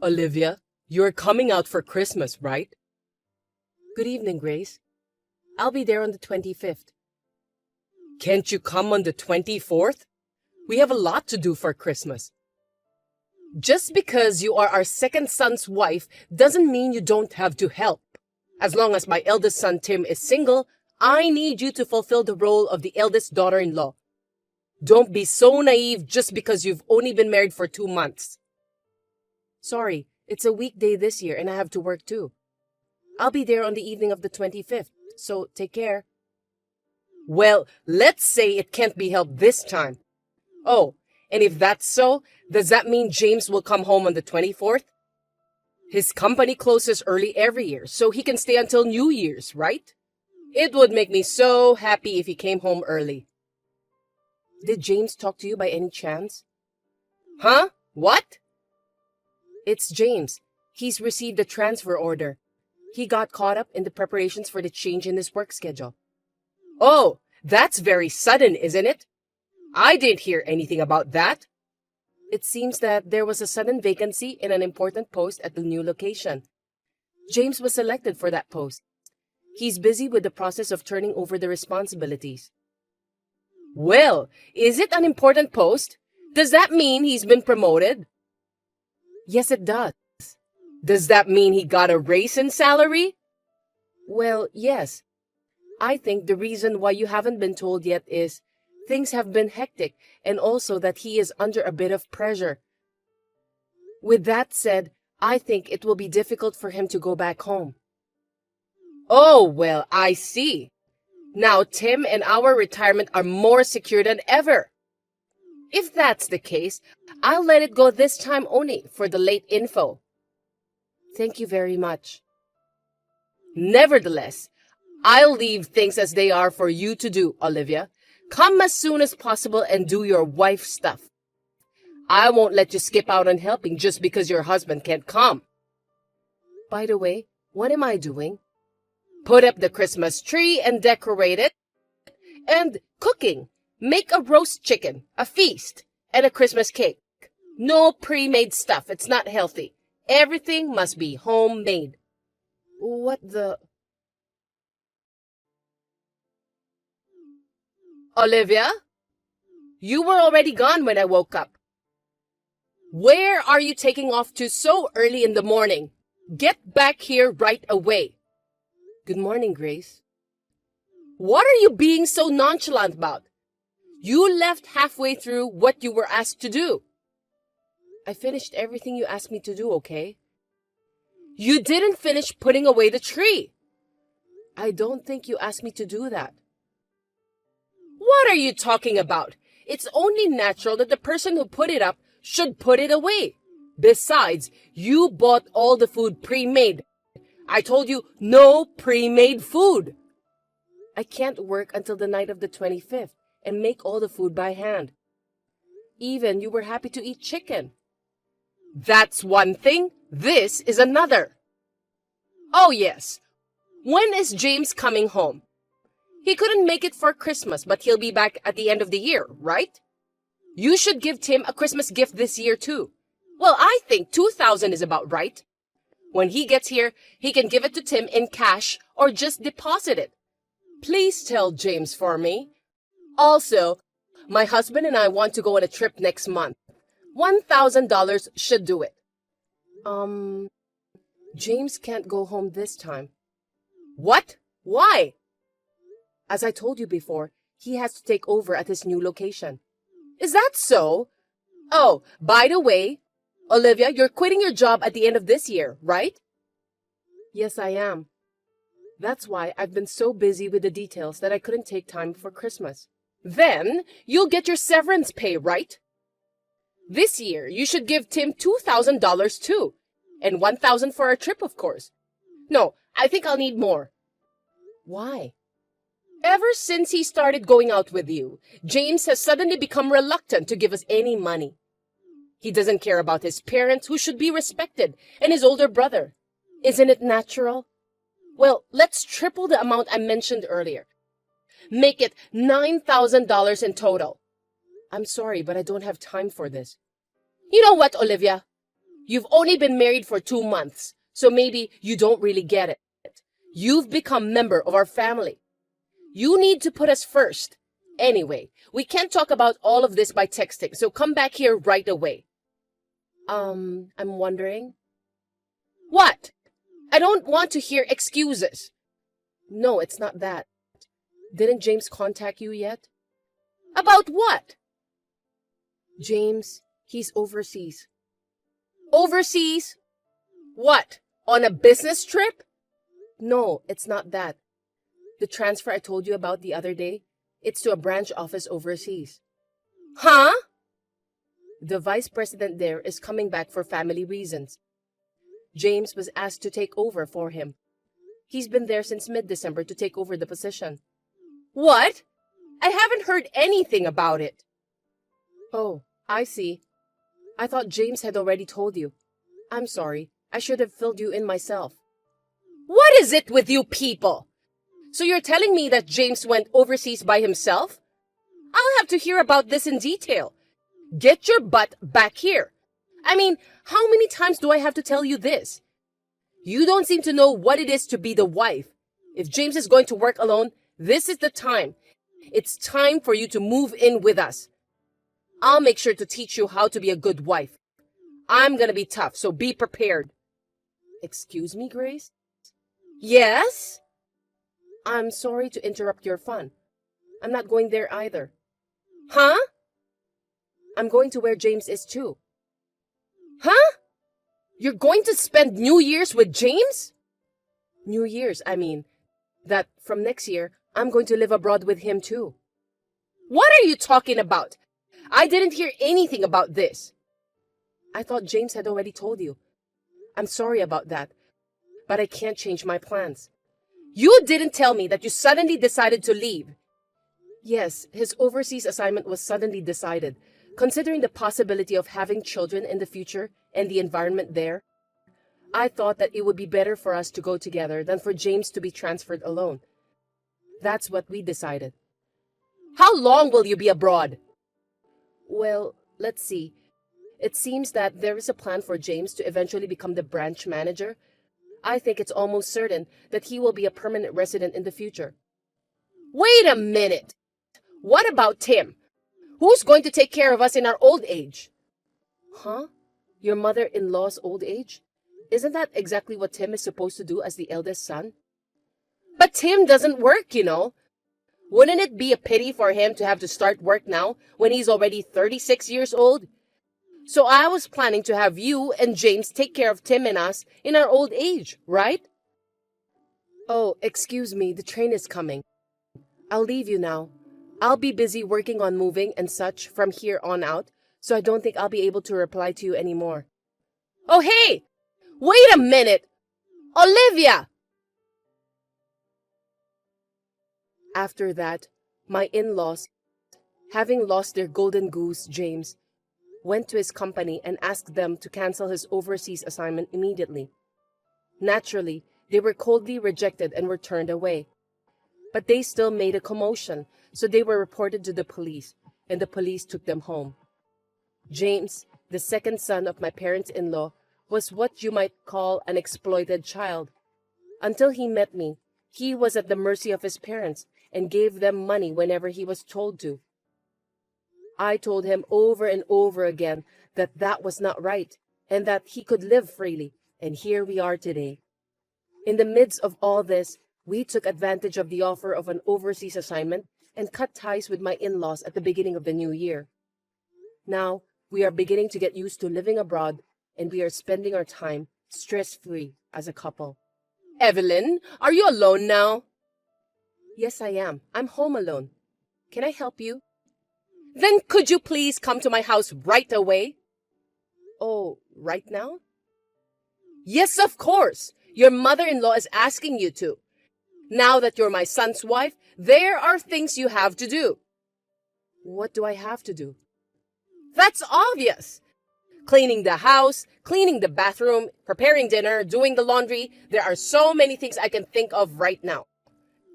Olivia, you're coming out for Christmas, right? Good evening, Grace. I'll be there on the 25th. Can't you come on the 24th? We have a lot to do for Christmas. Just because you are our second son's wife doesn't mean you don't have to help. As long as my eldest son Tim is single, I need you to fulfill the role of the eldest daughter-in-law. Don't be so naive just because you've only been married for 2 months. Sorry, it's a weekday this year and I have to work too. I'll be there on the evening of the 25th, so take care. Well, let's say it can't be helped this time. Oh, and if that's so, does that mean James will come home on the 24th? His company closes early every year, so he can stay until New Year's, right? It would make me so happy if he came home early. Did James talk to you by any chance? Huh? What? It's James. He's received a transfer order. He got caught up in the preparations for the change in his work schedule. Oh, that's very sudden, isn't it? I didn't hear anything about that. It seems that there was a sudden vacancy in an important post at the new location. James was selected for that post. He's busy with the process of turning over the responsibilities. Well, is it an important post? Does that mean he's been promoted? Yes, it does. Does that mean he got a raise in salary? Well, yes. I think the reason why you haven't been told yet is things have been hectic and also that he is under a bit of pressure. With that said, I think it will be difficult for him to go back home. Oh, well, I see. Now Tim and our retirement are more secure than ever. If that's the case, I'll let it go this time only for the late info. Thank you very much. Nevertheless, I'll leave things as they are for you to do, Olivia. Come as soon as possible and do your wife stuff. I won't let you skip out on helping just because your husband can't come. By the way, what am I doing? Put up the Christmas tree and decorate it. And cooking. Make a roast chicken, a feast, and a Christmas cake. No pre-made stuff. It's not healthy. Everything must be homemade. What the... Olivia? You were already gone when I woke up. Where are you taking off to so early in the morning? Get back here right away. Good morning, Grace. What are you being so nonchalant about? You left halfway through what you were asked to do. I finished everything you asked me to do, okay? You didn't finish putting away the tree. I don't think you asked me to do that. What are you talking about? It's only natural that the person who put it up should put it away. Besides, you bought all the food pre-made. I told you no pre-made food. I can't work until the night of the 25th and make all the food by hand. Even you were happy to eat chicken. That's one thing. This is another. Oh yes. When is James coming home? He couldn't make it for Christmas, but he'll be back at the end of the year, right? You should give Tim a Christmas gift this year too. Well, I think $2,000 is about right. When he gets here, he can give it to Tim in cash or just deposit it. Please tell James for me. Also, my husband and I want to go on a trip next month. $1,000 should do it. James can't go home this time. What? Why? As I told you before, he has to take over at his new location. Is that so? Oh, by the way, Olivia, you're quitting your job at the end of this year, right? Yes, I am. That's why I've been so busy with the details that I couldn't take time for Christmas. Then you'll get your severance pay, right? This year, you should give Tim $2,000 too. And $1,000 for our trip, of course. No, I think I'll need more. Why? Ever since he started going out with you, James has suddenly become reluctant to give us any money. He doesn't care about his parents, who should be respected, and his older brother. Isn't it natural? Well, let's triple the amount I mentioned earlier. Make it $9,000 in total. I'm sorry, but I don't have time for this. You know what, Olivia? You've only been married for 2 months, so maybe you don't really get it. You've become member of our family. You need to put us first. Anyway, we can't talk about all of this by texting, so come back here right away. I'm wondering. What? I don't want to hear excuses. No, it's not that. Didn't James contact you yet? About what? James, he's overseas. Overseas? What? On a business trip? No, it's not that. The transfer I told you about the other day, it's to a branch office overseas. Huh? The vice president there is coming back for family reasons. James was asked to take over for him. He's been there since mid-December to take over the position. What? I haven't heard anything about it. Oh, I see. I thought James had already told you. I'm sorry. I should have filled you in myself. What is it with you people? So you're telling me that James went overseas by himself? I'll have to hear about this in detail. Get your butt back here. I mean, how many times do I have to tell you this? You don't seem to know what it is to be the wife. If James is going to work alone, this is the time. It's time for you to move in with us. I'll make sure to teach you how to be a good wife. I'm gonna be tough, so be prepared. Excuse me, Grace? Yes? I'm sorry to interrupt your fun. I'm not going there either. Huh? I'm going to where James is too. Huh? You're going to spend New Year's with James? New Year's, I mean. That from next year, I'm going to live abroad with him too. What are you talking about? I didn't hear anything about this. I thought James had already told you. I'm sorry about that, but I can't change my plans. You didn't tell me that you suddenly decided to leave. Yes, his overseas assignment was suddenly decided, considering the possibility of having children in the future and the environment there. I thought that it would be better for us to go together than for James to be transferred alone. That's what we decided. How long will you be abroad? Well, let's see. It seems that there is a plan for James to eventually become the branch manager. I think it's almost certain that he will be a permanent resident in the future. Wait a minute! What about Tim? Who's going to take care of us in our old age? Huh? Your mother-in-law's old age? Isn't that exactly what Tim is supposed to do as the eldest son? But Tim doesn't work, you know. Wouldn't it be a pity for him to have to start work now when he's already 36 years old? So I was planning to have you and James take care of Tim and us in our old age, right? Oh, excuse me, the train is coming. I'll leave you now. I'll be busy working on moving and such from here on out, so I don't think I'll be able to reply to you anymore. Oh, hey! Wait a minute! Olivia! After that, my in-laws, having lost their golden goose, James, went to his company and asked them to cancel his overseas assignment immediately. Naturally, they were coldly rejected and were turned away. But they still made a commotion, so they were reported to the police, and the police took them home. James, the second son of my parents-in-law, was what you might call an exploited child. Until he met me, he was at the mercy of his parents and gave them money whenever he was told to. I told him over and over again that that was not right and that he could live freely, and here we are today. In the midst of all this, we took advantage of the offer of an overseas assignment and cut ties with my in-laws at the beginning of the new year. Now, we are beginning to get used to living abroad, and we are spending our time stress-free as a couple. Evelyn, are you alone now? Yes, I am. I'm home alone. Can I help you? Then could you please come to my house right away? Oh, right now? Yes, of course. Your mother-in-law is asking you to. Now that you're my son's wife, there are things you have to do. What do I have to do? That's obvious. Cleaning the house, cleaning the bathroom, preparing dinner, doing the laundry. There are so many things I can think of right now.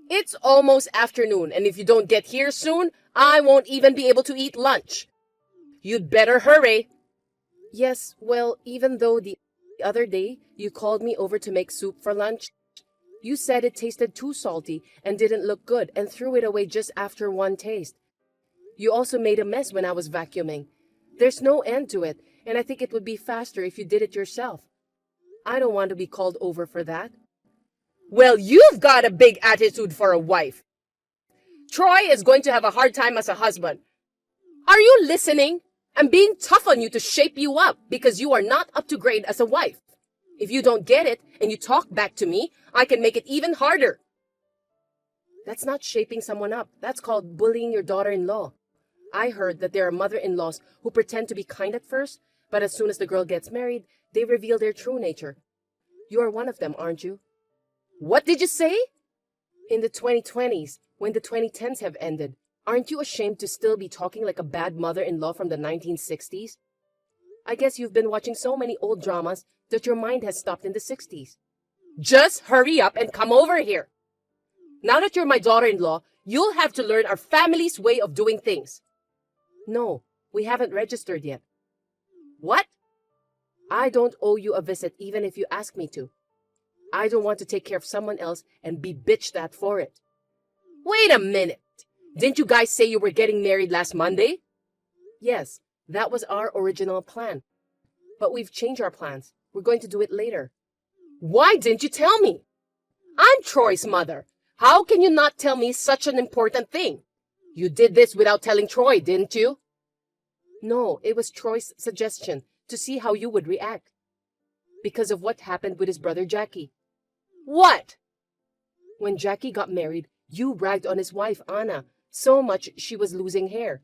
It's almost afternoon, and if you don't get here soon, I won't even be able to eat lunch. You'd better hurry. Yes, well, even though the other day you called me over to make soup for lunch, you said it tasted too salty and didn't look good and threw it away just after one taste. You also made a mess when I was vacuuming. There's no end to it, and I think it would be faster if you did it yourself. I don't want to be called over for that. Well, you've got a big attitude for a wife. Troy is going to have a hard time as a husband. Are you listening? I'm being tough on you to shape you up because you are not up to grade as a wife. If you don't get it and you talk back to me, I can make it even harder. That's not shaping someone up. That's called bullying your daughter-in-law. I heard that there are mother-in-laws who pretend to be kind at first, but as soon as the girl gets married, they reveal their true nature. You are one of them, aren't you? What did you say? In the 2020s, when the 2010s have ended, aren't you ashamed to still be talking like a bad mother-in-law from the 1960s? I guess you've been watching so many old dramas that your mind has stopped in the 60s. Just hurry up and come over here. Now that you're my daughter-in-law, you'll have to learn our family's way of doing things. No, we haven't registered yet. What? I don't owe you a visit even if you ask me to. I don't want to take care of someone else and be bitched at for it. Wait a minute. Didn't you guys say you were getting married last Monday? Yes, that was our original plan. But we've changed our plans. We're going to do it later. Why didn't you tell me? I'm Troy's mother. How can you not tell me such an important thing? You did this without telling Troy, didn't you? No, it was Troy's suggestion to see how you would react. Because of what happened with his brother Jackie. What? When Jackie got married, you bragged on his wife, Anna, so much she was losing hair.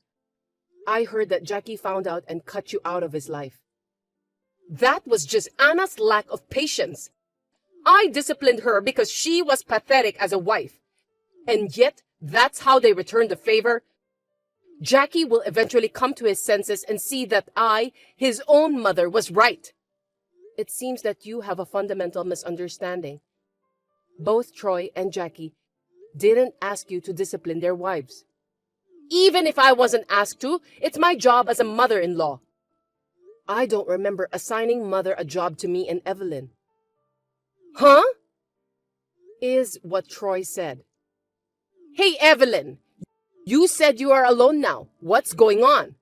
I heard that Jackie found out and cut you out of his life. That was just Anna's lack of patience. I disciplined her because she was pathetic as a wife. And yet, that's how they returned the favor. Jackie will eventually come to his senses and see that I, his own mother, was right. It seems that you have a fundamental misunderstanding. Both Troy and Jackie didn't ask you to discipline their wives. Even if I wasn't asked to, it's my job as a mother-in-law. I don't remember assigning mother a job to me and Evelyn. Huh? Is what Troy said. Hey, Evelyn, you said you are alone now. What's going on?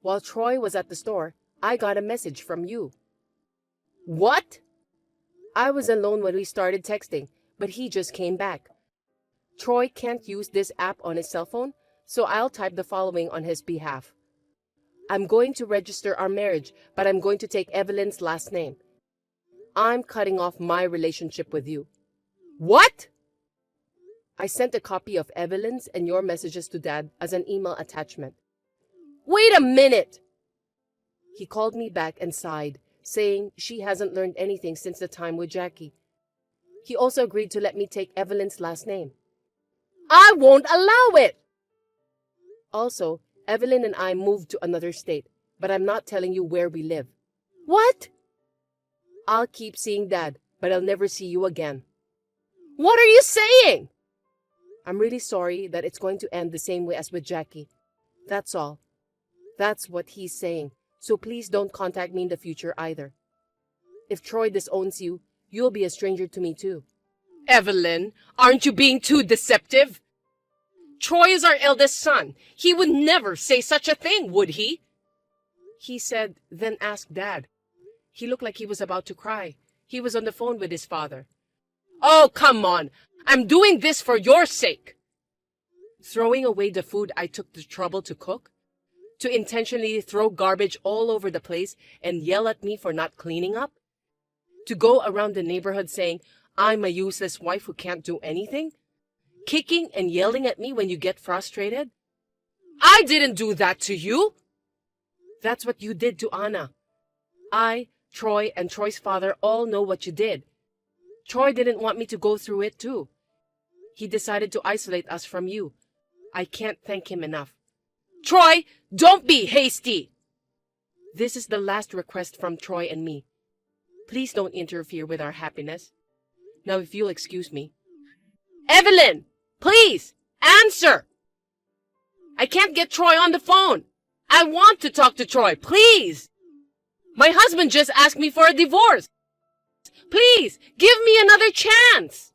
While Troy was at the store, I got a message from you. What? I was alone when we started texting, but he just came back. Troy can't use this app on his cell phone, so I'll type the following on his behalf. I'm going to register our marriage, but I'm going to take Evelyn's last name. I'm cutting off my relationship with you. What? I sent a copy of Evelyn's and your messages to Dad as an email attachment. Wait a minute! He called me back and sighed, saying she hasn't learned anything since the time with Jackie. He also agreed to let me take Evelyn's last name. I won't allow it! Also, Evelyn and I moved to another state, but I'm not telling you where we live. What? I'll keep seeing Dad, but I'll never see you again. What are you saying? I'm really sorry that it's going to end the same way as with Jackie. That's all. That's what he's saying, so please don't contact me in the future either. If Troy disowns you, you'll be a stranger to me too. Evelyn, aren't you being too deceptive? Troy is our eldest son. He would never say such a thing, would he? He said, then ask Dad. He looked like he was about to cry. He was on the phone with his father. Oh, come on. I'm doing this for your sake. Throwing away the food I took the trouble to cook? To intentionally throw garbage all over the place and yell at me for not cleaning up? To go around the neighborhood saying, I'm a useless wife who can't do anything? Kicking and yelling at me when you get frustrated? I didn't do that to you. That's what you did to Anna. I, Troy, and Troy's father all know what you did. Troy didn't want me to go through it too. He decided to isolate us from you. I can't thank him enough. Troy, don't be hasty! This is the last request from Troy and me. Please don't interfere with our happiness. Now if you'll excuse me. Evelyn! Please! Answer! I can't get Troy on the phone! I want to talk to Troy, please! My husband just asked me for a divorce. Please, give me another chance.